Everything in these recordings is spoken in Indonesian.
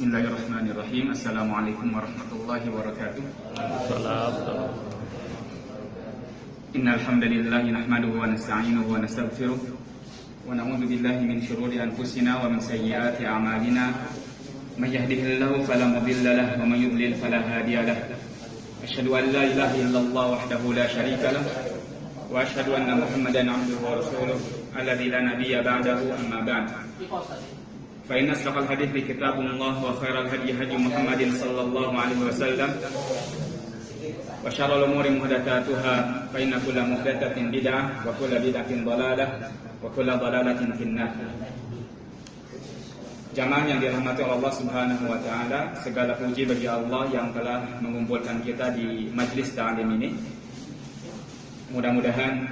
Bismillahirrahmanirrahim. Assalamualaikum warahmatullahi wabarakatuh. Innal hamdalillah nahmaduhu wa nasta'inuhu wa nastaghfiruh wa na'udzu billahi min shururi anfusina wa min sayyiati a'malina. May yahdihillahu fala mudilla lahu wa may yudlil fala hadiya lahu. Asyhadu an la ilaha illallah wahdahu la syarika lahu wa asyhadu anna Muhammadan 'abduhu wa rasuluh alladzi la nabiyya ba'dahu, amma ba'd. Fa inna asdaqal hadithi kitabullah wa khairal hadi hadi Muhammadin sallallahu alaihi wasallam wa syarrul umuri muhdatsatuha fa inna kulla muhdatsatin bid'ah wa kulla bid'atin dhalalah wa kulla dhalalatin finnar. Jamaah yang dirahmati Allah Subhanahu wa taala, segala puji bagi Allah yang telah mengumpulkan kita di majlis ta'lim ini. Mudah-mudahan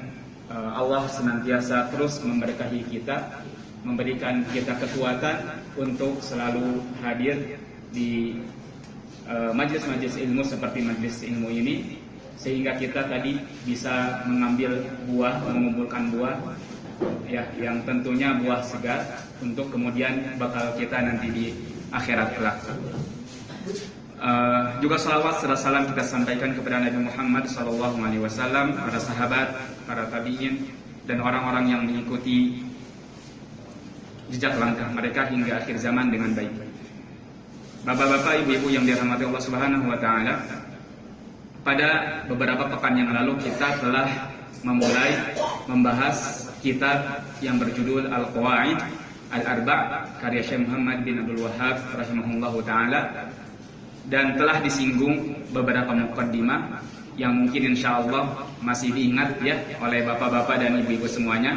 Allah senantiasa terus memberkahi kita, memberikan kita kekuatan untuk selalu hadir di majlis-majlis ilmu seperti majlis ilmu ini, sehingga kita tadi bisa mengambil buah, mengumpulkan buah ya, yang tentunya buah segar untuk kemudian bakal kita nanti di akhirat kelak. Juga salawat serta salam kita sampaikan kepada Nabi Muhammad SAW, para sahabat, para tabi'in, dan orang-orang yang mengikuti jejak langkah mereka hingga akhir zaman dengan baik. Bapak-bapak, ibu-ibu yang dirahmati Allah Subhanahu wa taala, pada beberapa pekan yang lalu kita telah memulai membahas kitab yang berjudul Al-Qawaid Al-Arba' karya Syekh Muhammad bin Abdul Wahhab rahimahullahu taala, dan telah disinggung beberapa muqaddimah yang mungkin insyaallah masih diingat ya oleh bapak-bapak dan ibu-ibu semuanya,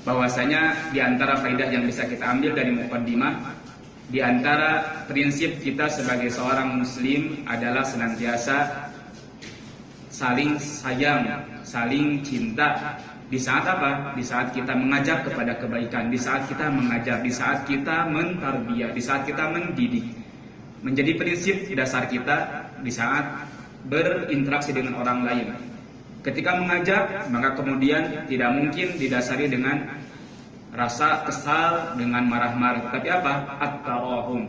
bahwasanya di antara faidah yang bisa kita ambil dari muqaddimah, di antara prinsip kita sebagai seorang muslim adalah senantiasa saling sayang, saling cinta. Di saat apa? Di saat kita mengajak kepada kebaikan, di saat kita mengajar, di saat kita mentarbiyah, di saat kita mendidik. Menjadi prinsip dasar kita di saat berinteraksi dengan orang lain. Ketika mengajak, maka kemudian tidak mungkin didasari dengan rasa kesal, dengan marah-marah, tapi apa? At-tarahum,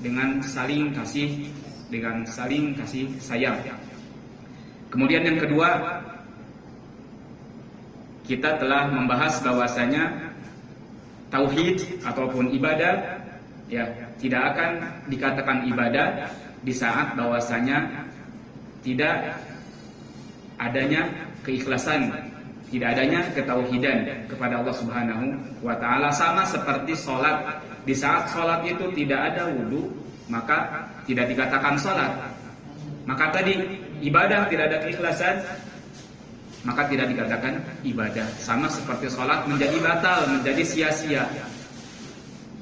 dengan saling kasih, dengan saling kasih sayang. Kemudian yang kedua, kita telah membahas bahwasanya tauhid ataupun ibadah ya tidak akan dikatakan ibadah di saat bahwasanya tidak adanya keikhlasan, tidak adanya ketauhidan kepada Allah Subhanahu wa taala. Sama seperti sholat, di saat sholat itu tidak ada wudu, maka tidak dikatakan sholat. Maka tadi ibadah tidak ada keikhlasan, maka tidak dikatakan ibadah. Sama seperti sholat menjadi batal, menjadi sia-sia.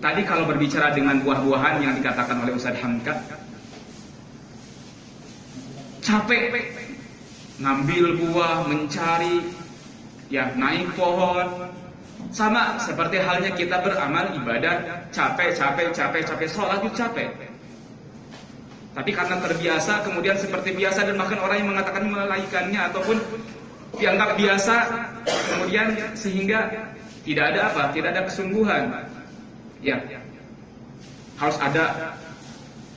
Tadi kalau berbicara dengan buah-buahan yang dikatakan oleh Ustaz Hamka, capek ngambil buah, mencari, ya naik pohon. Sama seperti halnya kita beramal ibadah, capek, sholat itu capek. Tapi karena terbiasa, kemudian seperti biasa, dan bahkan orang yang mengatakan melalaikannya ataupun dianggap biasa, kemudian sehingga tidak ada apa? Tidak ada kesungguhan. Ya, harus ada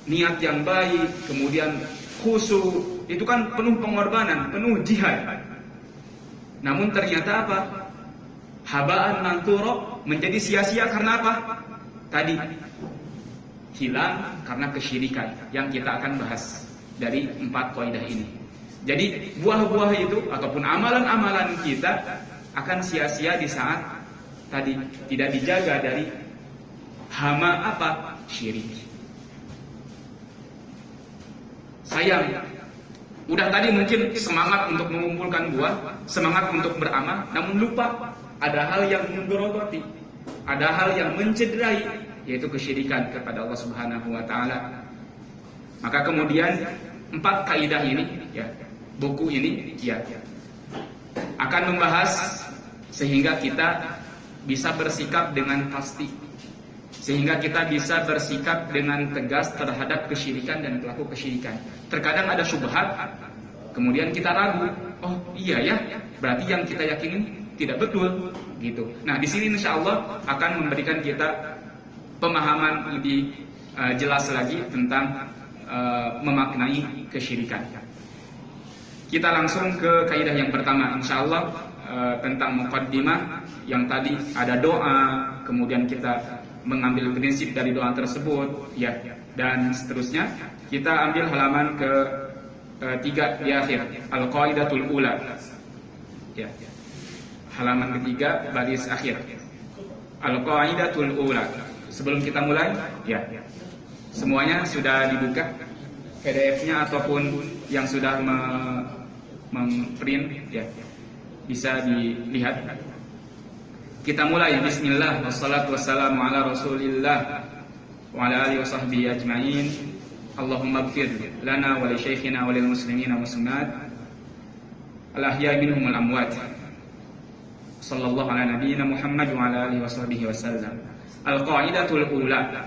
niat yang baik, kemudian khusyuk, itu kan penuh pengorbanan, penuh jihad. Namun ternyata apa? Habaan manturo, menjadi sia-sia karena apa? Tadi hilang karena kesyirikan yang kita akan bahas dari 4 kaidah ini. Jadi buah-buah itu ataupun amalan-amalan kita akan sia-sia di saat tadi tidak dijaga dari hama apa? Syirik. Sayang, udah tadi mungkin semangat untuk mengumpulkan buah, semangat untuk beramal, namun lupa ada hal yang menggerogoti, ada hal yang mencederai, yaitu kesyirikan kepada Allah Subhanahu wa taala. Maka kemudian 4 kaidah ini ya, buku ini ya akan membahas sehingga kita bisa bersikap dengan pasti, sehingga kita bisa bersikap dengan tegas terhadap kesyirikan dan pelaku kesyirikan. Terkadang ada syubhat, kemudian kita ragu, oh iya ya, berarti yang kita yakini tidak betul, gitu. Nah, di sini insya Allah akan memberikan kita pemahaman lebih jelas lagi tentang memaknai kesyirikan. Kita langsung ke kaidah yang pertama, insyaallah, tentang muqaddimah yang tadi ada doa, kemudian kita mengambil prinsip dari doa tersebut, ya, dan seterusnya. Kita ambil halaman ke 3 di akhir, al-qaidatul ula, ya, halaman ketiga baris akhir, al-qaidatul ula. Sebelum kita mulai, ya, semuanya sudah dibuka PDF-nya ataupun yang sudah memprint, ya, bisa dilihat. Kita mulai. Bismillah, wassalatu wassalamu ala rasulillah wa ala alihi wa sahbihi ajma'in. Allahumma ighfir lana wa li syekhina wa lil muslimina muslimat al-ahya'i minhum wal amwat. Sallallahu ala nabiyyina Muhammad wa ala alihi wa sahbihi wasallam. Al-qaidatul ula.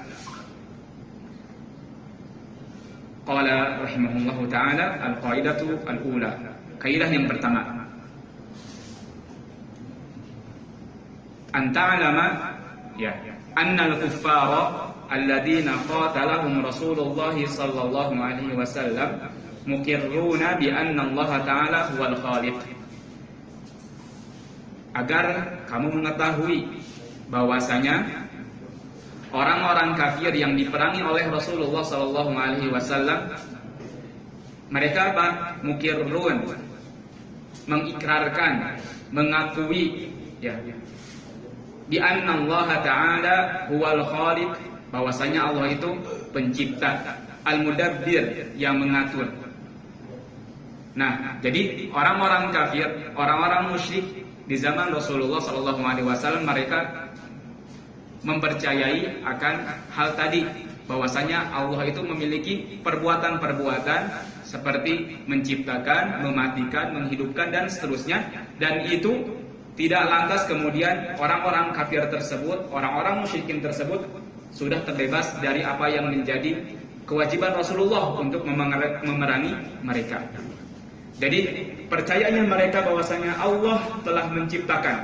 Qala rahimahullahu ta'ala, al-qaidatu al-ula. Kaidah yang pertama, an ta'lama, ya, anna al-kuffara alladhina qatalahum Rasulullah sallallahu alaihi wasallam muqirruna bi anna Allah ta'ala huwal khaliq. Agar kamu mengetahui bahwasanya orang-orang kafir yang diperangi oleh Rasulullah sallallahu alaihi wasallam, mereka apa? Muqirrun, mengikrarkan, mengakui, ya, bi anna Allah ta'ala huwal khaliq, bahwasanya Allah itu pencipta, al-mudabbir, yang mengatur. Nah, jadi orang-orang kafir, orang-orang musyrik di zaman Rasulullah sallallahu alaihi wasallam, mereka mempercayai akan hal tadi, bahwasanya Allah itu memiliki perbuatan-perbuatan seperti menciptakan, mematikan, menghidupkan, dan seterusnya. Dan itu tidak lantas kemudian orang-orang kafir tersebut, orang-orang musyrikin tersebut sudah terbebas dari apa yang menjadi kewajiban Rasulullah untuk memerangi mereka. Jadi percayanya mereka bahwasanya Allah telah menciptakan,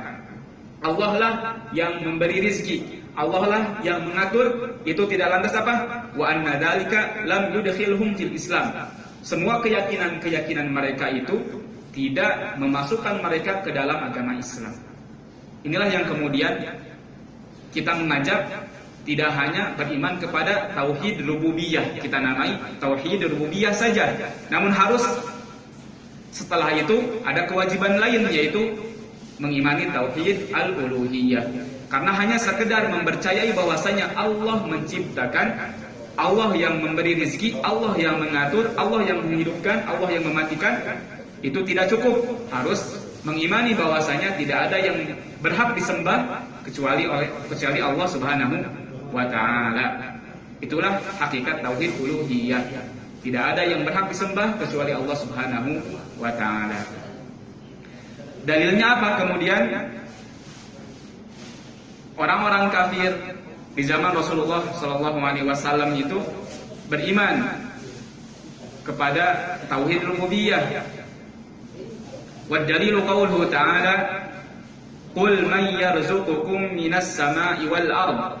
Allah lah yang memberi rizki, Allah lah yang mengatur, itu tidak lantas apa? Wa anna dzalika lam yudkhilhum fil Islam. Semua keyakinan-keyakinan mereka itu tidak memasukkan mereka ke dalam agama Islam. Inilah yang kemudian kita mengajak tidak hanya beriman kepada tauhid rububiyah, kita namai tauhid rububiyah saja, namun harus setelah itu ada kewajiban lain, yaitu mengimani tauhid al-uluhiyah. Karena hanya sekedar mempercayai bahwasanya Allah menciptakan, Allah yang memberi rezeki, Allah yang mengatur, Allah yang menghidupkan, Allah yang mematikan, itu tidak cukup. Harus mengimani bahwasanya tidak ada yang berhak disembah kecuali Allah Subhanahu wa ta'ala. Itulah hakikat tauhid uluhiyah. Tidak ada yang berhak disembah kecuali Allah Subhanahu wa ta'ala. Dalilnya apa kemudian? Orang-orang kafir di zaman Rasulullah sallallahu alaihi wasallam itu beriman kepada tauhid rububiyah. Wa dalilu qauluhu ta'ala, qul man yarzuqukum minas sama'i wal ard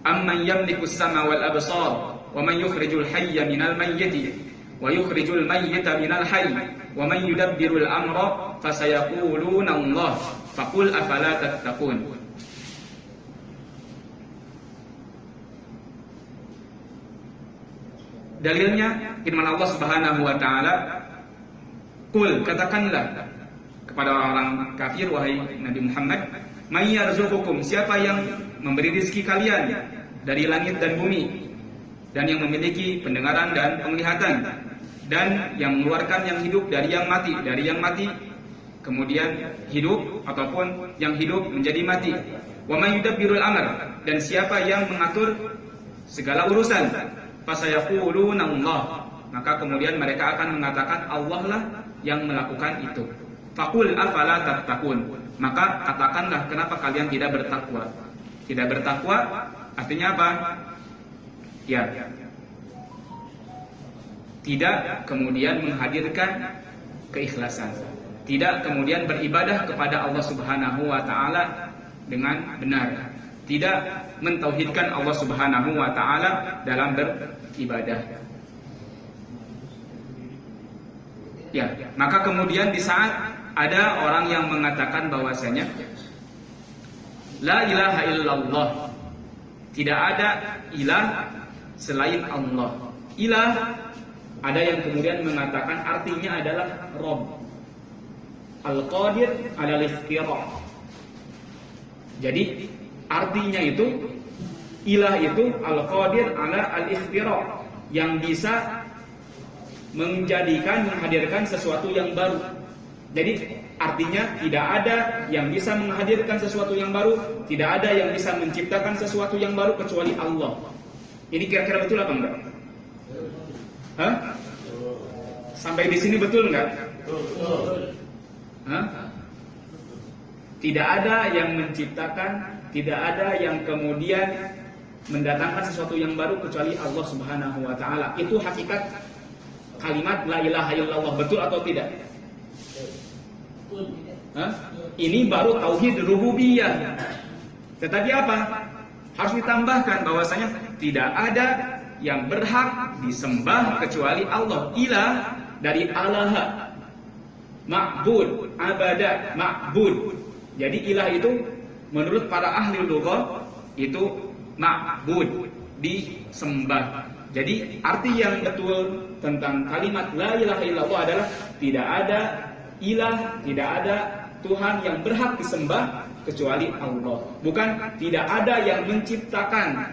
amman yamliku as-sama wal absar wa man yukhrijul hayya minal mayyiti wa yukhrijul mayyita minal hayy wa man yudabbirul amra fasayaquluna Allah faqul afala tattaqun. Dalilnya firman Allah Subhanahu wa ta'ala, qul, katakanlah kepada orang kafir, wahai Nabi Muhammad, may yarzuqukum, siapa yang memberi rezeki kalian dari langit dan bumi, dan yang memiliki pendengaran dan penglihatan, dan yang mengeluarkan yang hidup dari yang mati, kemudian hidup, ataupun yang hidup menjadi mati. Wa may yudabbirul amr, dan siapa yang mengatur segala urusan. Fasayaquluna Allah, maka kemudian mereka akan mengatakan Allah lah yang melakukan itu. Faqul afala tattaqun, maka katakanlah kenapa kalian tidak bertakwa. Tidak bertakwa artinya apa? Ya, tidak kemudian menghadirkan keikhlasan, tidak kemudian beribadah kepada Allah Subhanahu wa ta'ala dengan benar, tidak mentauhidkan Allah Subhanahu wa taala dalam beribadah. Ya, maka kemudian di saat ada orang yang mengatakan bahwasanya la ilaha illallah, tidak ada ilah selain Allah. Ilah, ada yang kemudian mengatakan artinya adalah Rabb, Al-Qadir alal ikhtira. Jadi artinya itu ilah itu Al-Qadir ala al-ikhtira, yang bisa menghadirkan sesuatu yang baru. Jadi artinya tidak ada yang bisa menghadirkan sesuatu yang baru, tidak ada yang bisa menciptakan sesuatu yang baru kecuali Allah. Ini kira-kira betul apa enggak? Hah? Sampai di sini betul enggak? Betul. Hah? Tidak ada yang menciptakan, tidak ada yang kemudian mendatangkan sesuatu yang baru kecuali Allah Subhanahu wa taala. Itu hakikat kalimat la ilaha illallah, betul atau tidak? Hah? Ini baru tauhid rububiyah. Tetapi apa? Harus ditambahkan bahwasanya tidak ada yang berhak disembah kecuali Allah. Ilah dari alaha, ma'bud, abada, ma'bud. Jadi ilah itu menurut para ahli lughah itu ma'bud, disembah. Jadi arti yang betul tentang kalimat la ilaha illallah adalah tidak ada ilah, tidak ada Tuhan yang berhak disembah kecuali Allah. Bukan tidak ada yang menciptakan,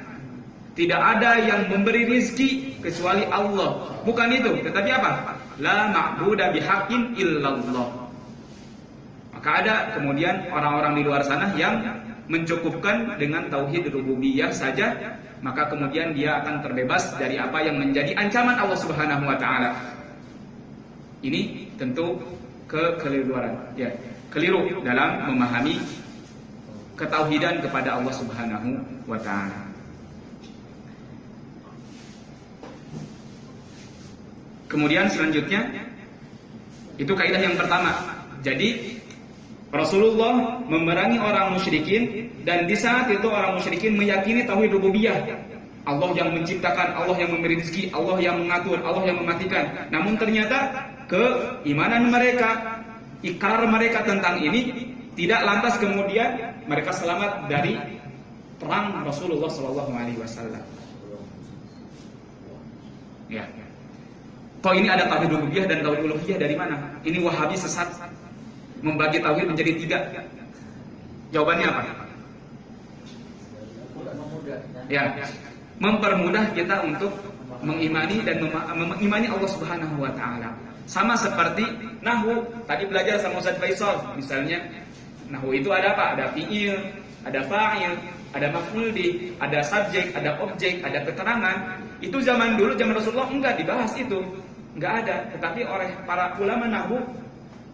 tidak ada yang memberi rizki kecuali Allah. Bukan itu, tetapi apa? La ma'buda bihaqqin illallah. Maka ada kemudian orang-orang di luar sana yang mencukupkan dengan tauhid rububiyah saja, maka kemudian dia akan terbebas dari apa yang menjadi ancaman Allah Subhanahu wa taala. Ini tentu kekeliruan, ya, keliru dalam memahami ketauhidan kepada Allah Subhanahu wa taala. Kemudian selanjutnya itu kaidah yang pertama. Jadi Rasulullah memerangi orang musyrikin, dan di saat itu orang musyrikin meyakini tauhid rububiyah. Allah yang menciptakan, Allah yang memberi rezeki, Allah yang mengatur, Allah yang mematikan. Namun ternyata keimanan mereka, ikrar mereka tentang ini tidak lantas kemudian mereka selamat dari perang Rasulullah SAW. Ya. Kok ini ada tauhid rububiyah dan tauhid uluhiyah dari mana? Ini Wahabi sesat, membagi tauhid menjadi tiga. Jawabannya apa? Ya, mempermudah kita untuk mengimani dan mengimani Allah Subhanahu wa taala. Sama seperti nahwu, tadi belajar sama Ustaz Faisal, misalnya nahwu itu ada apa? Ada fi'il, ada fa'il, ada maf'ul bih, ada subjek, ada objek, ada keterangan. Itu zaman dulu, zaman Rasulullah enggak dibahas itu. Enggak ada, tetapi oleh para ulama nahwu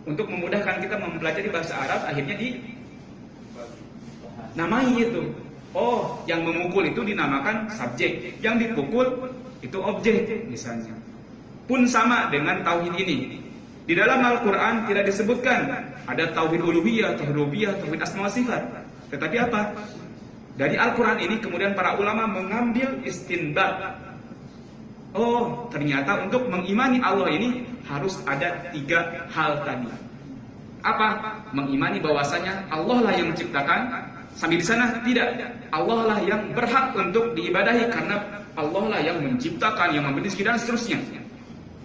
untuk memudahkan kita mempelajari bahasa Arab, akhirnya dinamai itu. Oh, yang memukul itu dinamakan subjek, yang dipukul itu objek misalnya. Pun sama dengan tauhid ini. Di dalam Al-Quran tidak disebutkan ada tauhid uluhiyah, tauhid rububiyah, tauhid asma wa sifat. Tetapi apa? Dari Al-Quran ini kemudian para ulama mengambil istinbat. Oh, ternyata untuk mengimani Allah ini harus ada tiga hal tadi. Apa? Mengimani bahwasanya Allah lah yang menciptakan. Sambil di sana tidak, Allah lah yang berhak untuk diibadahi karena Allah lah yang menciptakan, yang memberi rezeki dan seterusnya.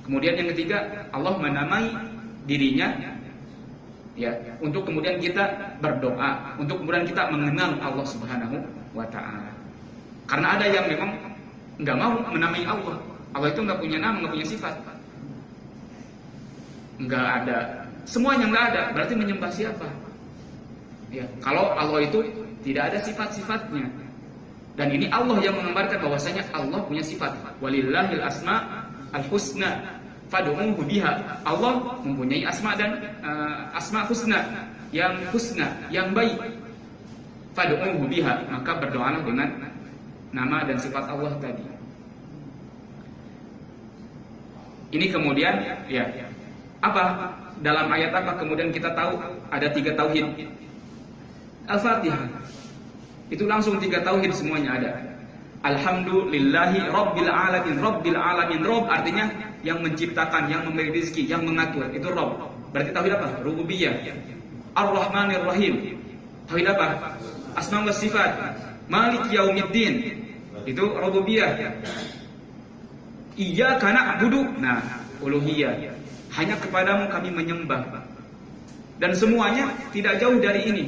Kemudian yang ketiga, Allah menamai dirinya, ya, untuk kemudian kita berdoa, untuk kemudian kita mengenal Allah Subhanahu wa taala. Karena ada yang memang enggak mau menamai Allah. Allah itu enggak punya nama, enggak punya sifat. Enggak ada. Semuanya enggak ada, berarti menyembah siapa? Ya, kalau Allah itu tidak ada sifat-sifatnya. Dan ini Allah yang menggambarkan bahwasanya Allah punya sifat. Walillahil asma al-husna fad'uhu biha. Allah mempunyai asma dan asma husna, yang baik. Fad'uhu biha, maka berdoalah dengan nama dan sifat Allah tadi. Ini kemudian ya, apa? Dalam ayat apa kemudian kita tahu ada tiga tauhid? Al-Fatihah. Itu langsung 3 tauhid semuanya ada. Alhamdulillahi Rabbil Alamin. Rabbil Alamin, Rabb artinya yang menciptakan, yang memberi rezeki, yang mengatur. Itu Rabb. Berarti tauhid apa? Rububiyah. Ar-Rahmanir Rahim. Tauhid apa? Asma wa sifat. Malik Yaumiddin. Itu rububiyah. Iyyaka na'budu. Nah, uluhiyah. Hanya kepadamu kami menyembah. Dan semuanya tidak jauh dari ini.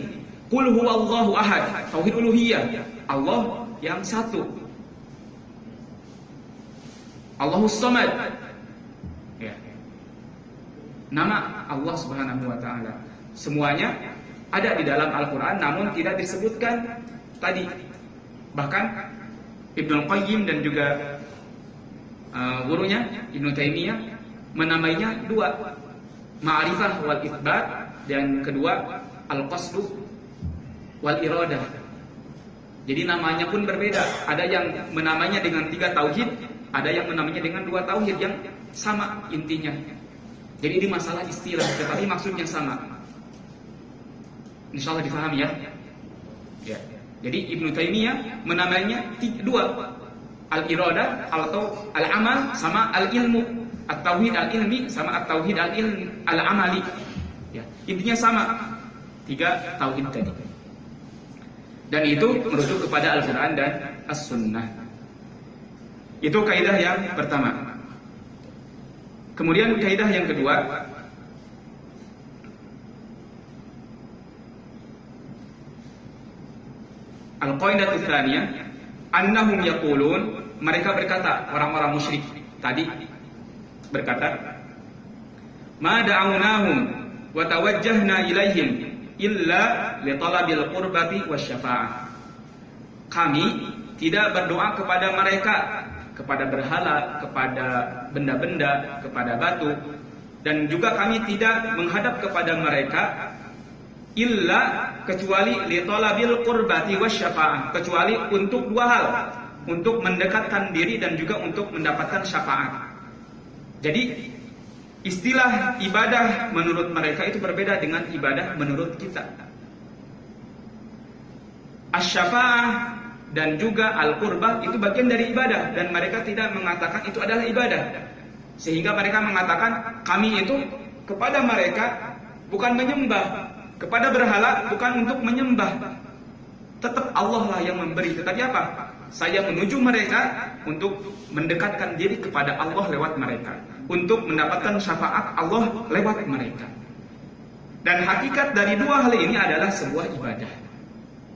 Qul huwallahu ahad. Tauhid uluhiyah. Allah yang satu. Allahus Samad. Ya. Nama Allah Subhanahu wa taala. Semuanya ada di dalam Al-Qur'an namun tidak disebutkan tadi. Bahkan Ibnu Qayyim dan juga gurunya Ibnu Taimiyah menamainya 2. Ma'rifah wal itsbat dan kedua al-qasdu wal iradah. Jadi namanya pun berbeda. Ada yang menamainya dengan 3 tauhid, ada yang menamainya dengan 2 tauhid yang sama intinya. Jadi ini masalah istilah, tetapi maksudnya sama. Insyaallah difahami ya. Ya. Jadi Ibnu Taimiyah menamainya 2. Al-iradah atau al-amal sama al-ilmu. At-tauhid al-ilmi sama at-tauhid al-amali. Ya, intinya sama. 3 tauhid tadi. Dan itu merujuk kepada Al-Quran dan As-Sunnah. Itu kaidah yang pertama. Kemudian kaidah yang kedua, Al-Qaidatu Tsaniyah, annahum yaqulun, mereka berkata, orang-orang musyrik tadi berkata, ma da'awnahum wa tawajjahna ilaihim illa li talabil qurbati wasyafa'ah. Kami tidak berdoa kepada mereka, kepada berhala, kepada benda-benda, kepada batu, dan juga kami tidak menghadap kepada mereka illa kecuali li talabil qurbati wasyafa'ah, kecuali untuk 2 hal, untuk mendekatkan diri dan juga untuk mendapatkan syafaat. Jadi istilah ibadah menurut mereka itu berbeda dengan ibadah menurut kita. Asy-syafa'ah dan juga al-qurbah itu bagian dari ibadah dan mereka tidak mengatakan itu adalah ibadah. Sehingga mereka mengatakan kami itu kepada mereka bukan menyembah, kepada berhala bukan untuk menyembah. Tetap Allah lah yang memberi, tetapi apa? Saya menuju mereka untuk mendekatkan diri kepada Allah lewat mereka, untuk mendapatkan syafaat Allah lewat mereka. Dan hakikat dari 2 hal ini adalah sebuah ibadah.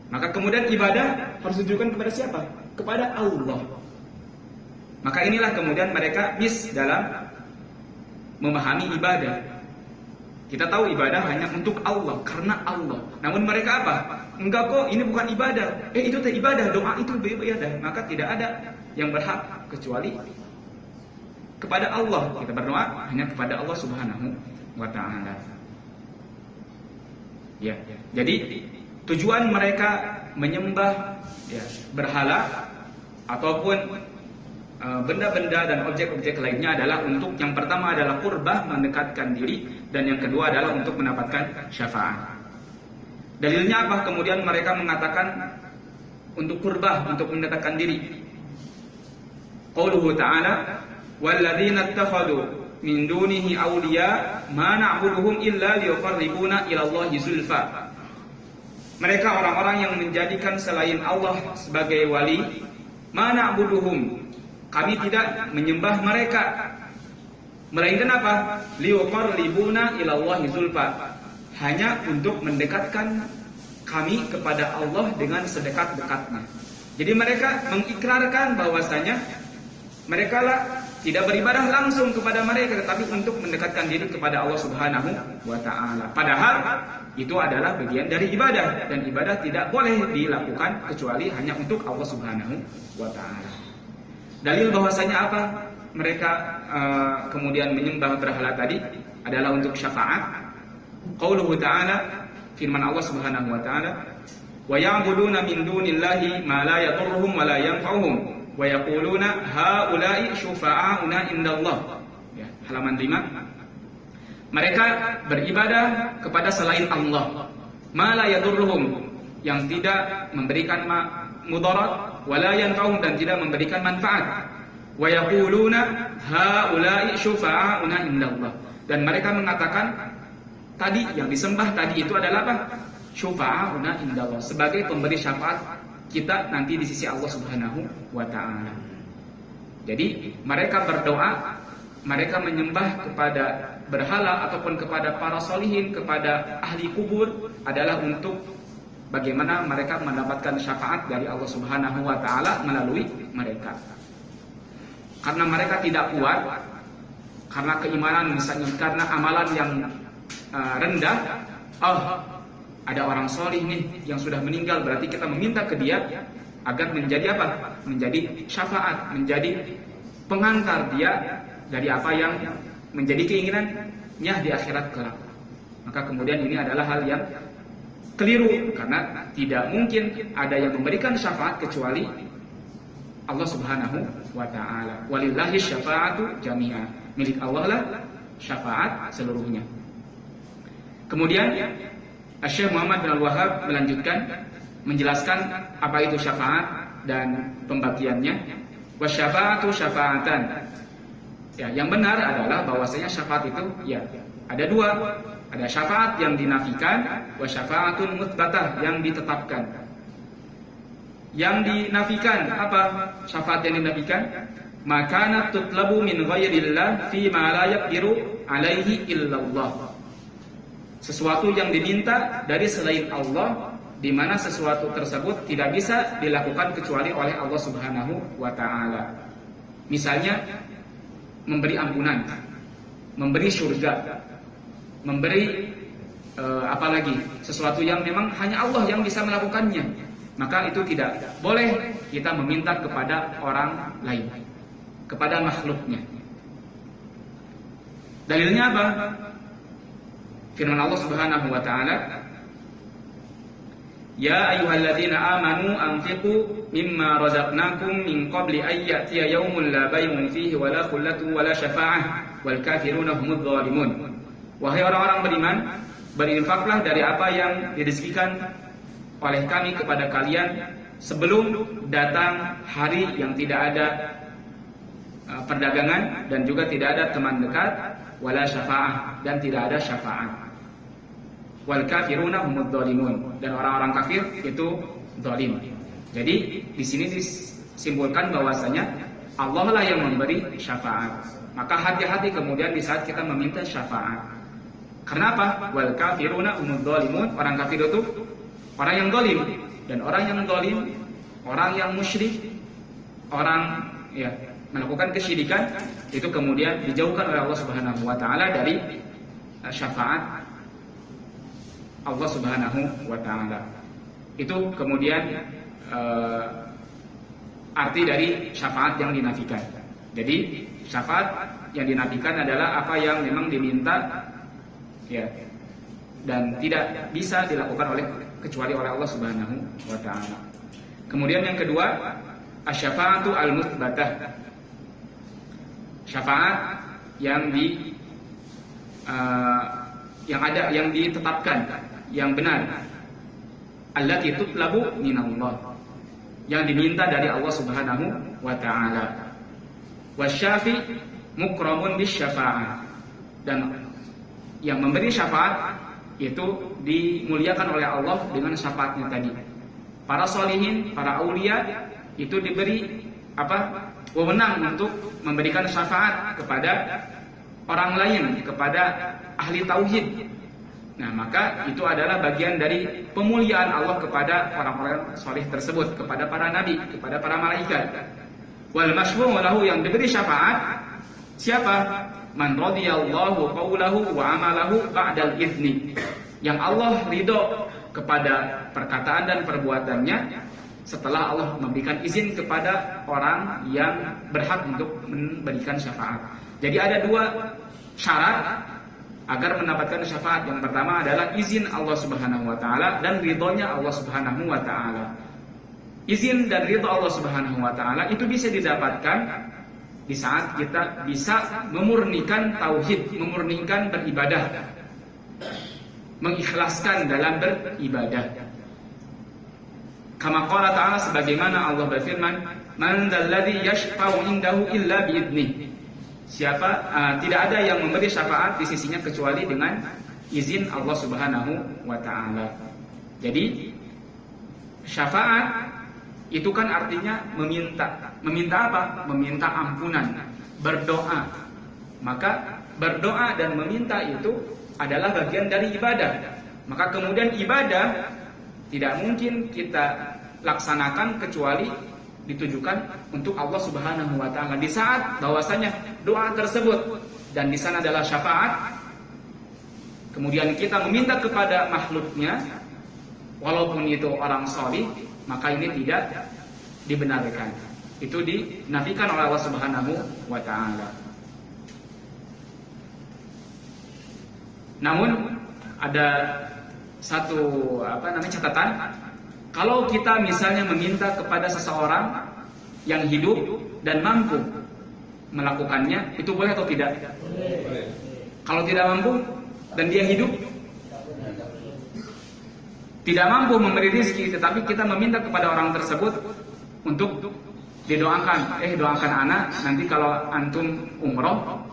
Maka kemudian ibadah harus ditujukan kepada siapa? Kepada Allah. Maka inilah kemudian mereka miss dalam memahami ibadah. Kita tahu ibadah hanya untuk Allah, karena Allah. Namun mereka apa? Enggak kok, ini bukan ibadah. Itu teh ibadah, doa itu ibadah. Maka tidak ada yang berhak kecuali kepada Allah. Kita berdoa hanya kepada Allah Subhanahu wa taala. Ya. Jadi tujuan mereka menyembah berhala ataupun benda-benda dan objek-objek lainnya adalah untuk yang pertama adalah qurbah, mendekatkan diri, dan yang kedua adalah untuk mendapatkan syafaat. Dalilnya apa? Kemudian mereka mengatakan untuk qurbah, untuk mendekatkan diri. Qauluhu ta'ala, walladzina ittakhadhu min dunihi awliya ma na'buduhum illa liyuqarribuna ila Allahi zulfa. Mereka orang-orang yang menjadikan selain Allah sebagai wali, ma na'buduhum, kami tidak menyembah mereka, melainkan apa? Liyuqarribuna ila Allahi zulfa, hanya untuk mendekatkan kami kepada Allah dengan sedekat-dekatnya. Jadi mereka mengikrarkan bahwasanya mereka lah tidak beribadah langsung kepada mereka, tetapi untuk mendekatkan diri kepada Allah Subhanahu wa taala. Padahal itu adalah bagian dari ibadah, dan ibadah tidak boleh dilakukan kecuali hanya untuk Allah Subhanahu wa taala. Dalil bahwasanya apa? Mereka kemudian menyembah berhala tadi adalah untuk syafaat. Qauluhu ta'ala, firman Allah Subhanahu wa taala, wa ya'buduna min dunillahi ma la yadurruhum wa la yanfa'uhum wa yaquluna haula'i syufa'auna indallah. Ya, halaman 5. Mereka beribadah kepada selain Allah, ma la yadurruhum, yang tidak memberikan mudarat, wala yanfa'uhum, dan tidak memberikan manfaat. Wa yaquluna haula'i syufa'auna indallah, dan mereka mengatakan tadi yang disembah tadi itu adalah apa? Syufa'auna indallah, sebagai pemberi syafaat kita nanti di sisi Allah Subhanahu wa taala. Jadi mereka berdoa, mereka menyembah kepada berhala ataupun kepada para solihin, kepada ahli kubur adalah untuk bagaimana mereka mendapatkan syafaat dari Allah Subhanahu wa taala melalui mereka. Karena mereka tidak kuat, karena keimanan misalnya, karena amalan yang rendah, ada orang solih nih yang sudah meninggal, berarti kita meminta ke dia agar menjadi apa? Menjadi syafaat, menjadi pengantar dia dari apa yang menjadi keinginannya di akhirat kelak. Maka kemudian ini adalah hal yang keliru, karena tidak mungkin ada yang memberikan syafaat kecuali Allah Subhanahu wa taala. Walillahi syafa'atu jami'a. Milik Allah lah syafaat seluruhnya. Kemudian Syekh Muhammad bin Al-Wahhab melanjutkan menjelaskan apa itu syafaat dan pembagiannya. Wasyafa'atu syafa'atan. Ya, yang benar adalah bahwasanya syafaat itu ya ada dua. Ada syafaat yang dinafikan, wasyafa'atun mutsbatah, yang ditetapkan. Yang dinafikan apa? Syafaat yang dinafikan, maka tutlabu min ghairillah fi ma la yaqdiru alaihi illallah. Sesuatu yang diminta dari selain Allah, di mana sesuatu tersebut tidak bisa dilakukan kecuali oleh Allah Subhanahu wa taala. Misalnya memberi ampunan, memberi surga, memberi apalagi sesuatu yang memang hanya Allah yang bisa melakukannya. Maka itu tidak boleh kita meminta kepada orang lain, kepada makhluknya. Dalilnya apa? Firman Allah Subhanahu wa taala, ya ayyuhalladzina amanu anfiqu mimma razaqnakum min qabli an ya'tiya yaumun la bay'un fihi wala khullatun wala syafa'ah wal kafiruna humudz zalimun. Wahai orang-orang beriman, berinfaklah dari apa yang direzekikan oleh kami kepada kalian sebelum datang hari yang tidak ada perdagangan dan juga tidak ada teman dekat, wala syafa'ah, dan tidak ada syafaat. Wal kafiruna humudz zalimun, dan orang-orang kafir itu zalim. Jadi di sini disimpulkan bahwasanya Allah lah yang memberi syafaat. Maka hati-hati kemudian di saat kita meminta syafaat. Kenapa? Wal kafiruna humudz zalimun, orang kafir itu orang yang zalim, dan orang yang zalim, orang yang musyrik, orang ya melakukan kesyirikan, itu kemudian dijauhkan oleh Allah Subhanahu wa taala dari syafaat Allah Subhanahu wa taala. Itu kemudian arti dari syafaat yang dinafikan. Jadi syafaat yang dinafikan adalah apa yang memang diminta ya dan tidak bisa dilakukan kecuali oleh Allah Subhanahu wa taala. Kemudian yang kedua, asy-syafa'atu al-mutsbatah. Syafaat yang yang ditetapkan, yang benar. Allati tutlabu minallah, yang diminta dari Allah Subhanahu wa taala. Wasyafi mukramun bisyafa'ah, dan yang memberi syafaat itu dimuliakan oleh Allah dengan syafaatnya tadi. Para solihin, para aulia itu diberi wewenang untuk memberikan syafaat kepada orang lain, kepada ahli tauhid. Nah, maka itu adalah bagian dari pemuliaan Allah kepada orang-orang solih tersebut, kepada para nabi, kepada para malaikat. Wal masyfu'u lahu, yang diberi syafaat siapa? Man radiyallahu qawlahu wa amalahu ba'dal idzni, yang Allah ridho kepada perkataan dan perbuatannya setelah Allah memberikan izin kepada orang yang berhak untuk memberikan syafaat. Jadi ada dua syarat agar mendapatkan syafaat. Yang pertama adalah izin Allah Subhanahu wa taala dan ridhonya Allah Subhanahu wa taala. Izin dan ridho Allah Subhanahu wa taala itu bisa didapatkan di saat kita bisa memurnikan tauhid, memurnikan beribadah, mengikhlaskan dalam beribadah. Kama qala ta'ala, sebagaimana Allah berfirman, "Man dzalladzi yashfa'u indahu illa bi'idnih." Tidak ada yang memberi syafaat di sisinya kecuali dengan izin Allah Subhanahu wa taala. Jadi syafaat itu kan artinya meminta. Meminta apa? Meminta ampunan, berdoa. Maka berdoa dan meminta itu adalah bagian dari ibadah. Maka kemudian ibadah tidak mungkin kita laksanakan kecuali ditujukan untuk Allah Subhanahu wa taala. Di saat bahwasanya doa tersebut dan di sana adalah syafaat, kemudian kita meminta kepada makhluknya walaupun itu orang salih, maka ini tidak dibenarkan. Itu dinafikan oleh Allah Subhanahu wa taala. Namun ada satu catatan. Kalau kita misalnya meminta kepada seseorang yang hidup dan mampu melakukannya, itu boleh atau tidak? Boleh. Kalau tidak mampu dan dia hidup, tidak mampu memberi rezeki, tetapi kita meminta kepada orang tersebut untuk didoakan, doakan anak nanti kalau antum umroh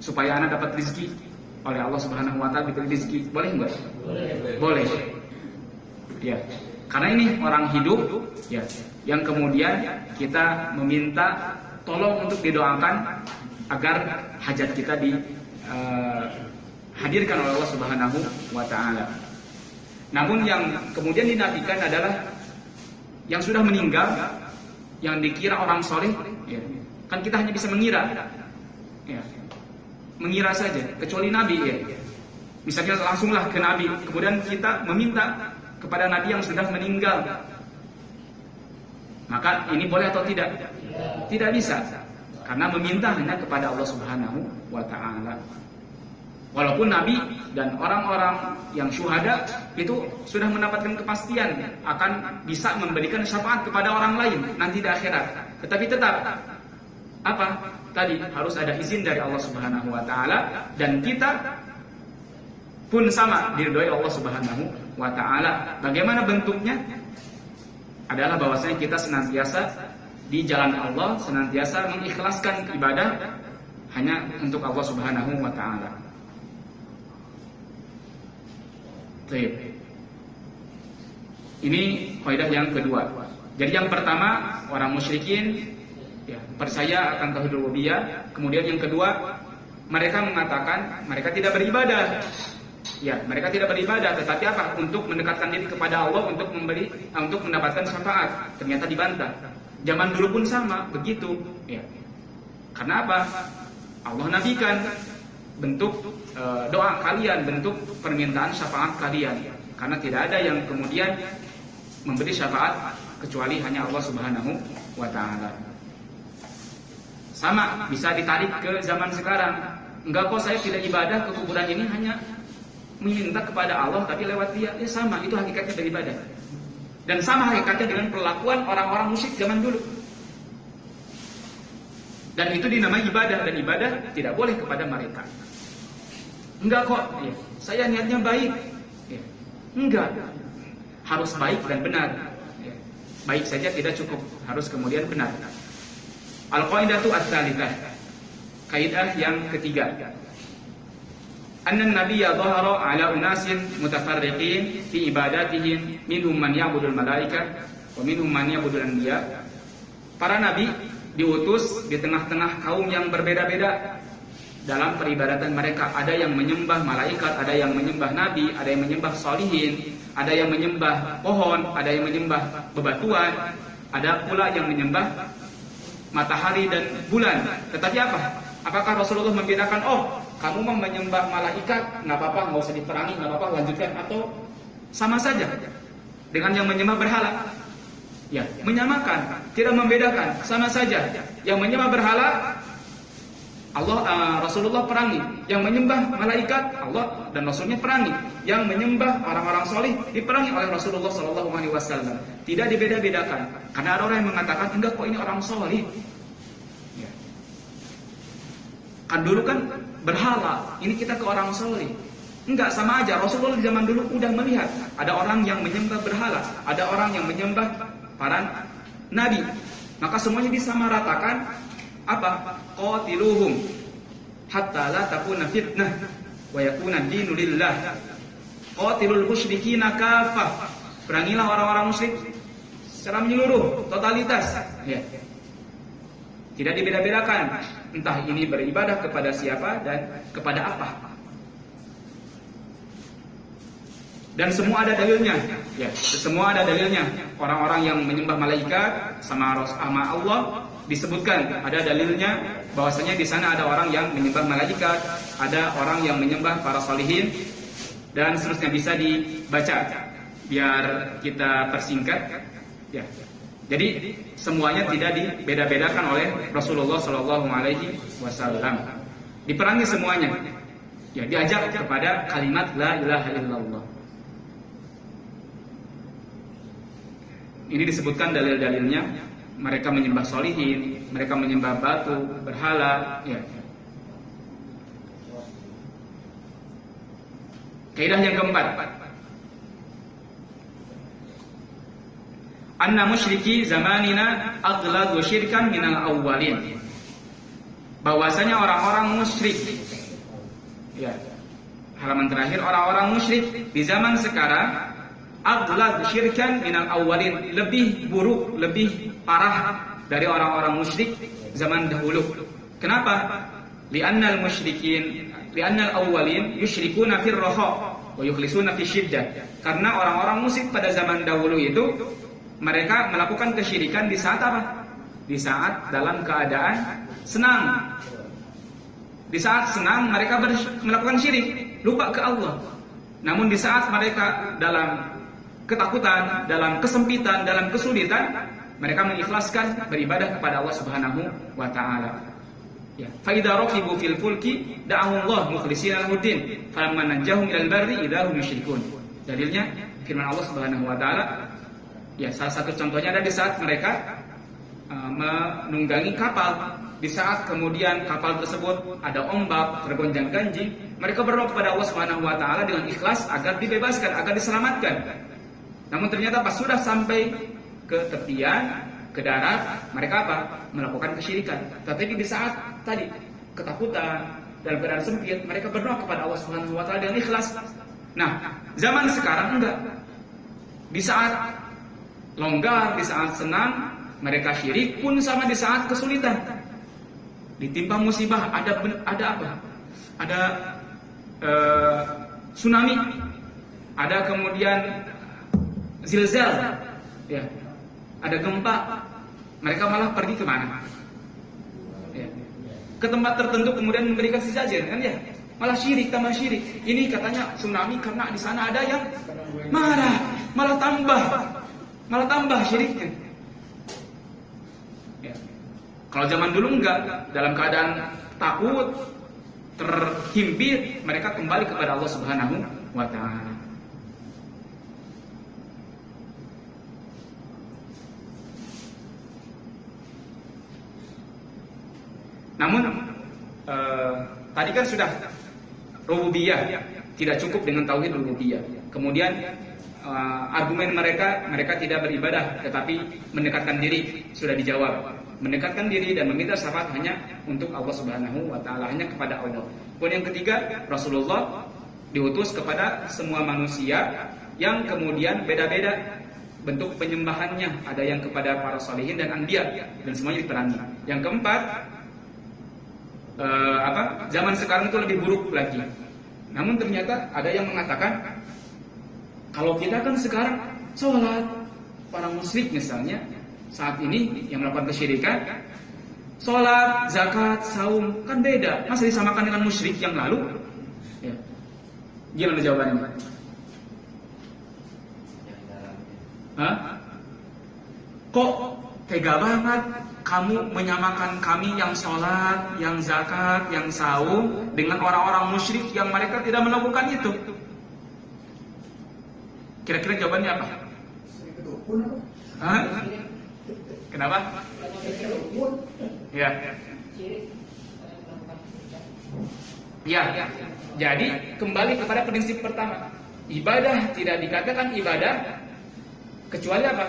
supaya anak dapat rezeki oleh Allah Subhanahu wa taala, diberi rezeki. Boleh enggak? Boleh. Ya. Karena ini orang hidup, ya, yang kemudian kita meminta tolong untuk didoakan agar hajat kita dihadirkan oleh Allah Subhanahu wa taala. Namun yang kemudian dinafikan adalah yang sudah meninggal, yang dikira orang soleh, ya. Kan kita hanya bisa mengira, ya. Mengira saja, kecuali Nabi, ya. Misalnya langsunglah ke Nabi, kemudian kita meminta kepada Nabi yang sudah meninggal, maka ini boleh atau tidak? Tidak bisa, karena meminta hanya kepada Allah Subhanahu wa taala. Walaupun Nabi dan orang-orang yang syuhada itu sudah mendapatkan kepastian akan bisa memberikan syafaat kepada orang lain nanti di akhirat, tetapi tetap apa? Tadi harus ada izin dari Allah Subhanahu wa taala, dan kita pun sama diridhoi Allah Subhanahu wa taala. Bagaimana bentuknya? Adalah bahwasanya kita senantiasa di jalan Allah, senantiasa mengikhlaskan ibadah hanya untuk Allah Subhanahu wa taala. Baik. Ini kaidah yang kedua. Jadi yang pertama, orang musyrikin ya, percaya akan tauhid rububiyah. Kemudian yang kedua, mereka mengatakan mereka tidak beribadah. Ya, mereka tidak beribadah, tetapi apa? Untuk mendekatkan diri kepada Allah, untuk mendapatkan syafaat. Ternyata dibantah. Zaman dulu pun sama, begitu. Ya. Karena apa? Allah nafikan bentuk doa kalian, bentuk permintaan syafaat kalian. Karena tidak ada yang kemudian memberi syafaat kecuali hanya Allah Subhanahu wa taala. Sama, bisa ditarik ke zaman sekarang. Enggak kok, saya tidak ibadah ke kuburan ini, hanya meminta kepada Allah tapi lewat dia. Ya sama, itu hakikatnya dari ibadah. Dan sama hakikatnya dengan perlakuan orang-orang musyrik zaman dulu. Dan itu dinamai ibadah, dan ibadah tidak boleh kepada mereka. Enggak kok, ya, saya niatnya baik. Ya. Enggak, harus baik dan benar. Ya. Baik saja tidak cukup, harus kemudian benar. Al-qaidatu ats-tsalitsah. Kaidah yang ketiga. Anna nabiyya dhahara ala unasin mutafarriqin fi ibadatihim, minhum man ya'budul malaika wa minhum man ya'budul anbiya. Para nabi diutus di tengah-tengah kaum yang berbeda-beda dalam peribadatan mereka. Ada yang menyembah malaikat, ada yang menyembah nabi, ada yang menyembah sholihin, ada yang menyembah pohon, ada yang menyembah bebatuan, ada pula yang menyembah matahari dan bulan. Tetapi apa? Apakah Rasulullah membedakan, kamu mau menyembah malaikat, nggak apa-apa, nggak usah diperangi, nggak apa-apa, lanjutkan, atau sama saja dengan yang menyembah berhala? Ya, menyamakan, tidak membedakan, sama saja. Yang menyembah berhala, Rasulullah perangi. Yang menyembah malaikat, Allah dan Rasulnya perangi. Yang menyembah orang-orang soleh diperangi oleh Rasulullah SAW. Tidak dibeda-bedakan. Karena ada orang yang mengatakan, enggak kok, ini orang soleh. Ya. Kan dulu kan berhala, ini kita ke orang soleh. Enggak, sama aja. Rasulullah di zaman dulu udah melihat ada orang yang menyembah berhala, ada orang yang menyembah para nabi. Maka semuanya disamaratakan apa? Qatiluhum hatta la takuna fitnah wa yakuna ad-dinu lillah. Qatilul musyrikina kafah. Perangilah orang-orang musyrik secara menyeluruh, totalitas. Ya. Tidak dibeda-bedakan, entah ini beribadah kepada siapa dan kepada apa. Dan semua ada dalilnya. Ya, semua ada dalilnya. Orang-orang yang menyembah malaikat sama Allah disebutkan ada dalilnya bahwasanya di sana ada orang yang menyembah malaikat, ada orang yang menyembah para salihin dan seterusnya, bisa dibaca biar kita persingkat. Ya. Jadi semuanya tidak dibeda-bedakan oleh Rasulullah Shallallahu Alaihi Wasallam. Diperangi semuanya. Ya, diajak kepada kalimat la ilaha illallah. Ini disebutkan dalil-dalilnya. Mereka menyembah solihin, mereka menyembah batu, berhala. Ya. Kaidah yang keempat, anna musyriki zamanina aghladu syirkan minal awwalin. Bahwasanya orang-orang musyrik, ya, halaman terakhir, orang-orang musyrik di zaman sekarang aghlad syirkan minal awwalin, lebih buruk, lebih parah dari orang-orang musyrik zaman dahulu. Kenapa? Li'annal awwalin yusyrikuna fir raha wa yukhlisuna fi syiddah. Karena orang-orang musyrik pada zaman dahulu itu mereka melakukan kesyirikan di saat apa? Di saat dalam keadaan senang. Di saat senang mereka melakukan syirik, lupa ke Allah. Namun di saat mereka dalam ketakutan, dalam kesempitan, dalam kesulitan, mereka mengikhlaskan beribadah kepada Allah Subhanahu wa taala. Ya, fa idza raqibu fil fulki da'u Allah mukhlishina lahuddin, falamma najahum ilal barri idza hum yusyrikun. Dalilnya firman Allah Subhanahu wa taala. Ya, salah satu contohnya ada di saat mereka menunggangi kapal. Di saat kemudian kapal tersebut ada ombak, tergonjang-ganjing, mereka berdoa kepada Allah Subhanahu wa taala dengan ikhlas agar dibebaskan, agar diselamatkan. Namun ternyata pas sudah sampai ke tepian, ke darat, mereka apa? Melakukan kesyirikan. Tetapi di saat tadi ketakutan, dalam keadaan sempit, mereka berdoa kepada Allah Subhanahu wa taala dengan ikhlas. Nah, zaman sekarang enggak. Di saat longgar, di saat senang, mereka syirik, pun sama di saat kesulitan. Ditimpa musibah, ada apa? Ada tsunami, ada kemudian zilzal, ya, ada gempa, mereka malah pergi kemana? Ya. Ke tempat tertentu kemudian memberikan sesajen, kan ya? Malah syirik, tambah syirik. Ini katanya tsunami karena di sana ada yang marah, malah tambah syiriknya. Ya. Kalau zaman dulu enggak, dalam keadaan takut, terhimpit, mereka kembali kepada Allah Subhanahu wa taala. Namun tadi kan sudah rububiyah, tidak cukup dengan tauhid rububiyah. Kemudian argumen mereka tidak beribadah tetapi mendekatkan diri, sudah dijawab. Mendekatkan diri dan meminta syafaat hanya untuk Allah Subhanahu wa taala, hanya kepada Allah. Kemudian yang ketiga, Rasulullah diutus kepada semua manusia yang kemudian beda-beda bentuk penyembahannya, ada yang kepada para salihin dan anbiya, dan semuanya diperangi. Yang keempat, zaman sekarang itu lebih buruk lagi. Namun ternyata ada yang mengatakan kalau kita kan sekarang sholat, para musyrik misalnya saat ini yang melakukan kesyirikan, sholat, zakat, saum kan beda, masa disamakan dengan musyrik yang lalu? Ya. Gimana jawabannya? Hah? Kok tega banget kamu menyamakan kami yang sholat, yang zakat, yang saum dengan orang-orang musyrik yang mereka tidak melakukan itu? Kira-kira jawabannya apa? Hah? Kenapa? Ya. Ya, jadi kembali kepada prinsip pertama. Ibadah tidak dikatakan ibadah kecuali apa?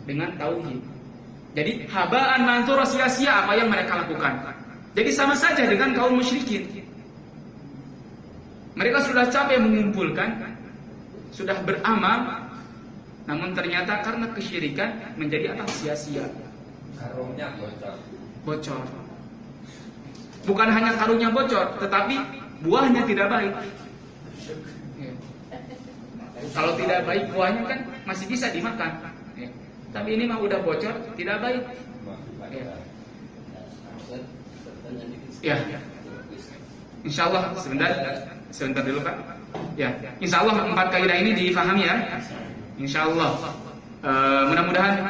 Dengan tauhid. Jadi habaan manthura, sia-sia apa yang mereka lakukan. Jadi sama saja dengan kaum musyrikin. Mereka sudah capek mengumpulkan, sudah beramal, namun ternyata karena kesyirikan menjadi apa? Sia-sia. Karungnya Bocor. Bukan hanya karungnya bocor, tetapi buahnya tidak baik. Ya. Kalau tidak baik buahnya kan masih bisa dimakan. Ya. Tapi ini mah udah bocor, tidak baik. Ya. Insya Allah sebentar dulu Pak. Ya, Insya Allah 4 kaidah ini difahami ya. Insya Allah. Mudah-mudahan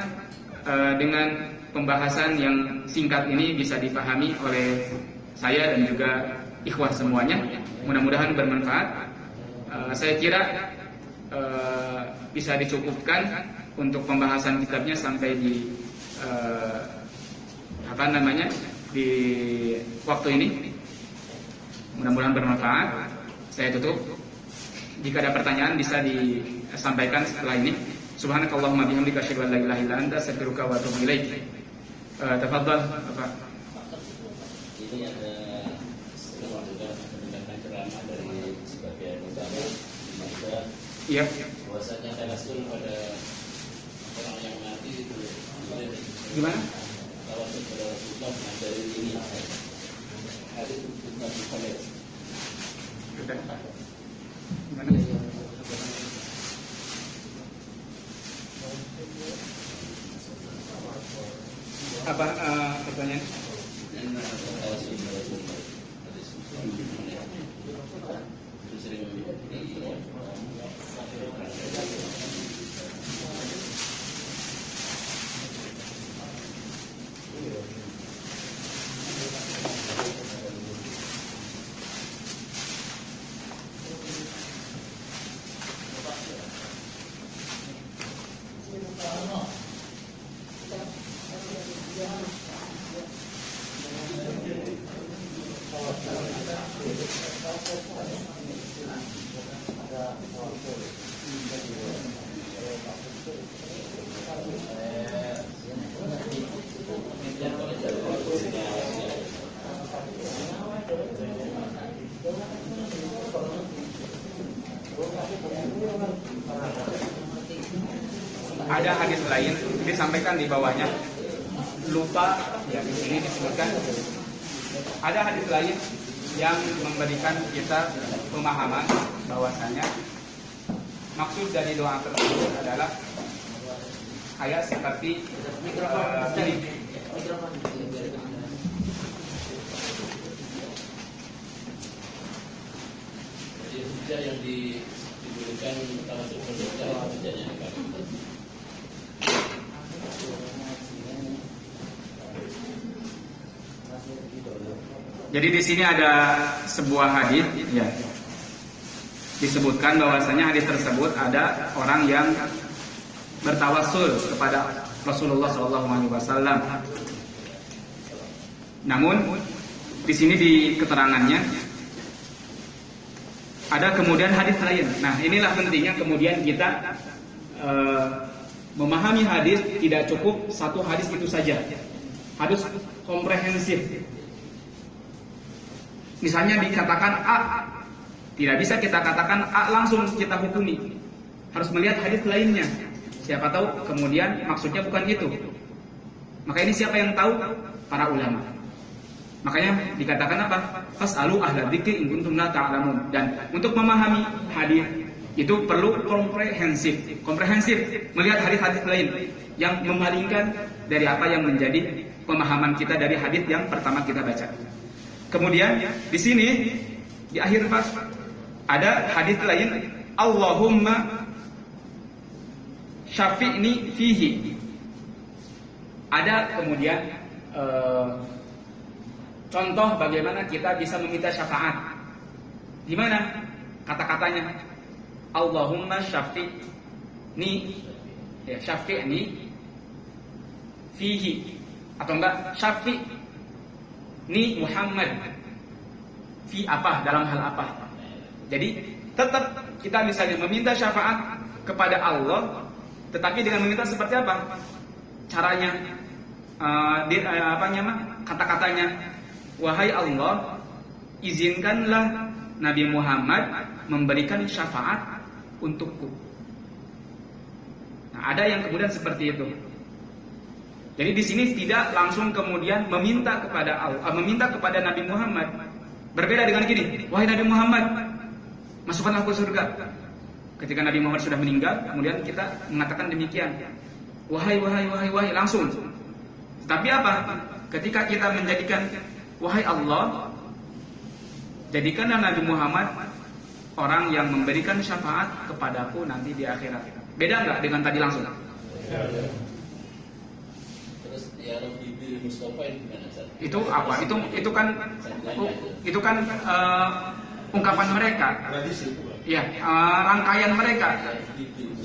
dengan pembahasan yang singkat ini bisa difahami oleh saya dan juga ikhwah semuanya. Mudah-mudahan bermanfaat. Saya kira bisa dicukupkan untuk pembahasan kitabnya sampai di di waktu ini. Mudah-mudahan bermanfaat. Saya tutup. Jika ada pertanyaan bisa disampaikan setelah ini. Subhanakallahumma bihamdika asyhadu an la ilaha illa anta astaghfiruka wa atubu ilaik. Tafadhal Bapak. Ini ada mendengarkan ceramah dari sebagian ulama juga. Iya. Bahwasanya tawasul pada orang yang mati itu Gimana? tawasul pada Rasulullah dari ini hadis bukan bukan. Gimana? Apa pertanyaan? Tawasul pada Rasulullah. Itu sering Ada hadis lain disampaikan di bawahnya. Lupa ya di sini disebutkan. Ada hadis lain yang memberikan kita pemahaman bahwasanya maksud dari doa tersebut adalah kayak seperti ini. hujah yang diberikan tawasul pada hujahnya dikatakan. Jadi di sini ada sebuah hadis ya. Disebutkan bahwasanya hadis tersebut ada orang yang bertawassul kepada Rasulullah SAW. Namun di sini di keterangannya ada kemudian hadis lain. Nah, inilah pentingnya kemudian kita memahami hadis. Tidak cukup satu hadis itu saja, harus komprehensif. Misalnya dikatakan A, tidak bisa kita katakan A langsung kita hukumi, harus melihat hadis lainnya. Siapa tahu kemudian maksudnya bukan itu. Maka ini siapa yang tahu? Para ulama. Makanya dikatakan apa? Fas'alu ahla dzikri in kuntum la ta'lamun. Dan untuk memahami hadis itu perlu komprehensif, melihat hadis-hadis lain yang memalingkan dari apa yang menjadi pemahaman kita dari hadis yang pertama kita baca. Kemudian di sini di akhir pas ada hadis lain, Allahumma syafi'ni fihi. Ada kemudian contoh bagaimana kita bisa meminta syafaat. Gimana kata-katanya? Allahumma syafi'ni, ya, syafi'ni fihi, atau enggak syafi'ni Muhammad. fi apa, dalam hal apa. Jadi tetap kita misalnya meminta syafaat kepada Allah, tetapi dengan meminta seperti apa? Caranya, kata-katanya, wahai Allah, izinkanlah Nabi Muhammad memberikan syafaat untukku. Nah, ada yang kemudian seperti itu. Jadi di sini tidak langsung kemudian meminta kepada Allah, meminta kepada Nabi Muhammad. Berbeda dengan gini, wahai Nabi Muhammad, masukkanlah ke surga. Ketika Nabi Muhammad sudah meninggal, kemudian kita mengatakan demikian, wahai langsung. Tapi apa? Ketika kita menjadikan wahai Allah, jadikanlah Nabi Muhammad orang yang memberikan syafaat kepadaku nanti di akhirat. Beda nggak dengan tadi langsung? Terus ya Rabbi bil Mustafa gimana? Itu apa? Itu kan ungkapan mereka. Iya, rangkaian mereka.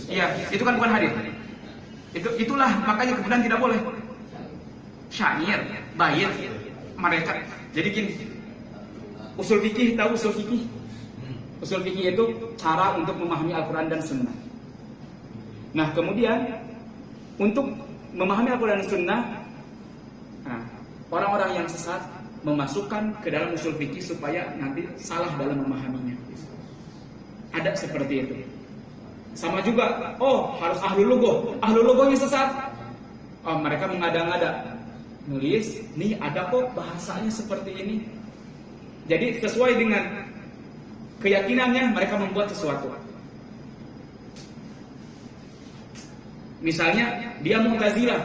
Iya, itu kan bukan hadis. Itulah makanya kemudian tidak boleh syair, bait mereka. Jadi gini, usul fikih, tahu usul fikih? Usul fikih itu cara untuk memahami Al-Quran dan Sunnah. Nah, kemudian untuk memahami Al-Quran dan Sunnah, orang-orang yang sesat memasukkan ke dalam usul fikih supaya nanti salah dalam memahaminya. Ada seperti itu. Sama juga, harus ahlul lughah. Ahlul lughahnya sesat. Mereka mengada-ngada, nulis, nih ada kok bahasanya seperti ini. Jadi sesuai dengan keyakinannya mereka membuat sesuatu. Misalnya dia Mu'tazilah,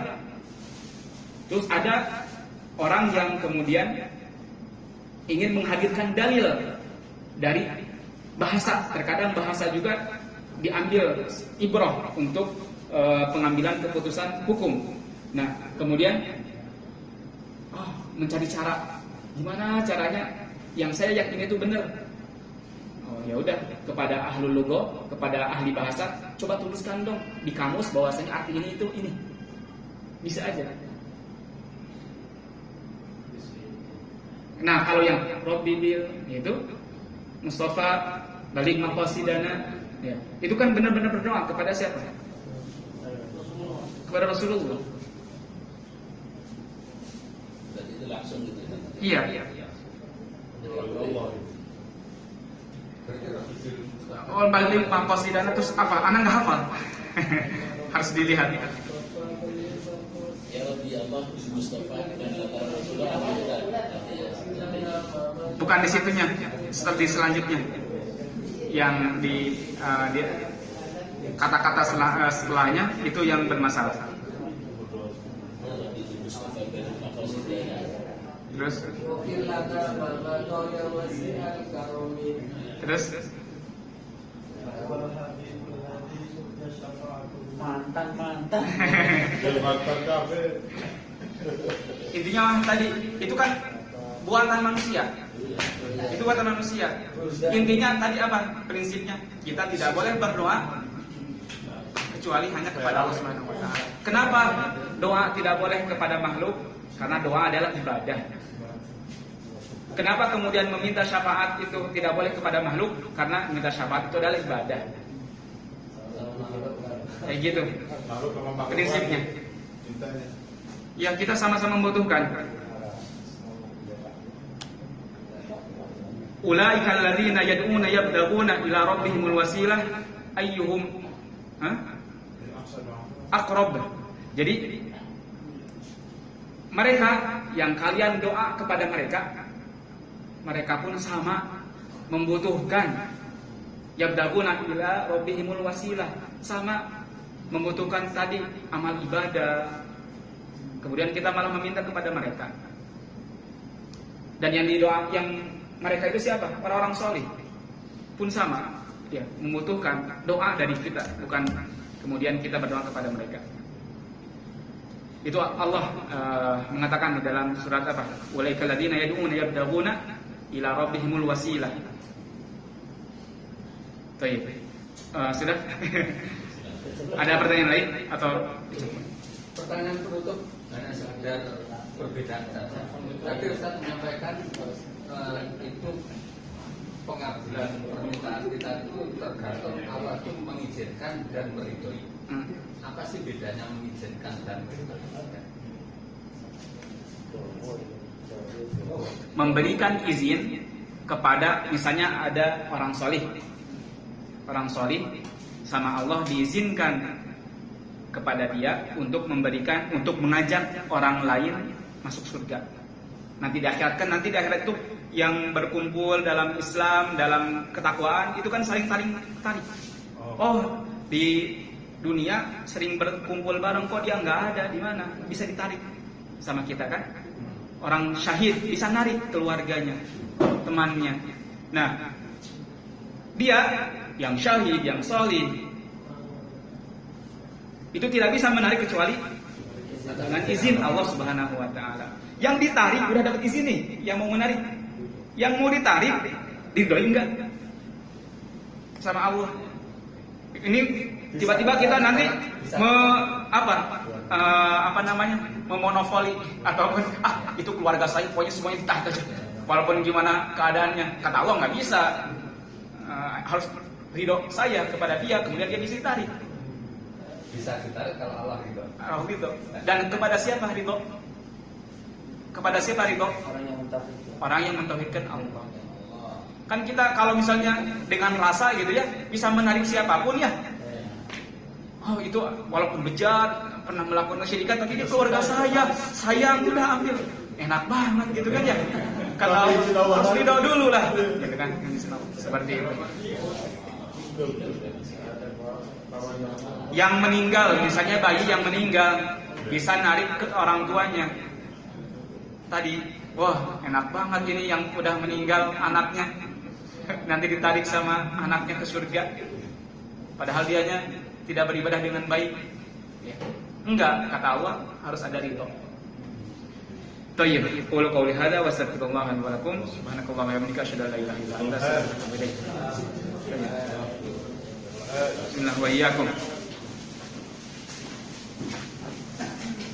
terus ada orang yang kemudian ingin menghadirkan dalil dari bahasa. Terkadang bahasa juga diambil ibrah untuk pengambilan keputusan hukum. Nah, kemudian mencari cara, gimana caranya yang saya yakin itu benar. Ya udah, kepada ahlul lughah, kepada ahli bahasa, coba tuliskan dong di kamus bahwasanya arti ini itu ini. Bisa aja. Nah, kalau yang Rabbi bil itu Mustafa balik maqasidana, ya. Itu kan benar-benar berdoa kepada siapa? Kepada Rasulullah. Dan itu langsung gitu. Iya. Balik maqasidana terus apa? Anak nggak hafal. Harus dilihat. Ya Rabbi Allah Mustafa dan latar Rasulullah. Bukan di situnya, seperti selanjutnya yang di kata-kata setelahnya itu yang bermasalah. Terus mantan intinya tadi itu kan buatan manusia. Itu buatan manusia. Intinya tadi apa? Prinsipnya kita tidak boleh berdoa kecuali hanya kepada Allah Subhanahu wa taala. Kenapa doa tidak boleh kepada makhluk? Karena doa adalah ibadah. Kenapa kemudian meminta syafaat itu tidak boleh kepada makhluk? Karena meminta syafaat itu adalah ibadah. Kayak gitu prinsipnya. Ya, kita sama-sama membutuhkan. Ulaika alladzina yad'una yabtaghuna ila rabbihimul wasilah ayyuhum aqrab. Jadi mereka yang kalian doa kepada mereka pun sama membutuhkan. Yabtaghuna ila rabbihimul wasilah, sama membutuhkan tadi amal ibadah. Kemudian kita malah meminta kepada mereka. Dan yang didoa yang mereka itu siapa? Orang-orang soleh pun sama, ya, membutuhkan doa dari kita, bukan kemudian kita berdoa kepada mereka. Itu Allah mengatakan di dalam surat apa? Ulaikal ladzina yad'una yabtaghuna ila rabbihimul wasilah. Baik. Sudah? Ada pertanyaan lain atau pertanyaan penutup? Hanya sekedar perbedaan saja. Tadi Ustaz menyampaikan itu pengabulan permintaan kita itu tergantung Allah itu mengizinkan dan meridhoi. Apa sih bedanya mengizinkan dan meridhoi? Memberikan izin kepada, misalnya ada orang solih sama Allah diizinkan kepada dia untuk mengajak orang lain masuk surga. Nanti di akhirat itu yang berkumpul dalam Islam, dalam ketakwaan itu kan saling tarik. Oh, di dunia sering berkumpul bareng, kok dia nggak ada, di mana? Bisa ditarik sama kita kan? Orang syahid bisa narik keluarganya, temannya. Nah, dia yang syahid, yang solih itu tidak bisa menarik kecuali dengan izin Allah Subhanahu wa taala. Yang ditarik udah dapat izin nih, yang mau menarik. Yang mau ditarik diridhoi enggak sama Allah? Ini tiba-tiba kita nanti memonopoli atau itu keluarga saya pokoknya semuanya ditarik aja. Walaupun gimana keadaannya, kata Allah nggak bisa. Harus ridho saya kepada dia, kemudian dia bisa ditarik. Bisa ditarik kalau Allah ridho. Allah ridho. Dan kepada siapa ridho? Kepada siapa ridho? Orang yang mentauhidkan Allah. Kan kita kalau misalnya dengan rasa gitu ya, bisa menarik siapapun ya. Oh itu walaupun bejat, pernah melakukan kesyirikan, tapi dia keluarga saya udah ambil. Enak banget gitu kan ya. Kalau harus ridho dulu lah, gitu kan. Seperti itu. Yang meninggal, misalnya bayi yang meninggal, bisa narik ke orang tuanya. Tadi, wah enak banget ini yang udah meninggal anaknya, nanti ditarik sama anaknya ke surga. Padahal dianya tidak beribadah dengan baik. Enggak, kata Allah harus ada ridho. Thayyib, qul qouli hadza wa astaghfirullah li wa lakum. Subhanakallahumma wa bihamdika asyhadu an la ilaha illa anta astaghfiruka wa atubu ilaik. Bismillah wa iyyakum.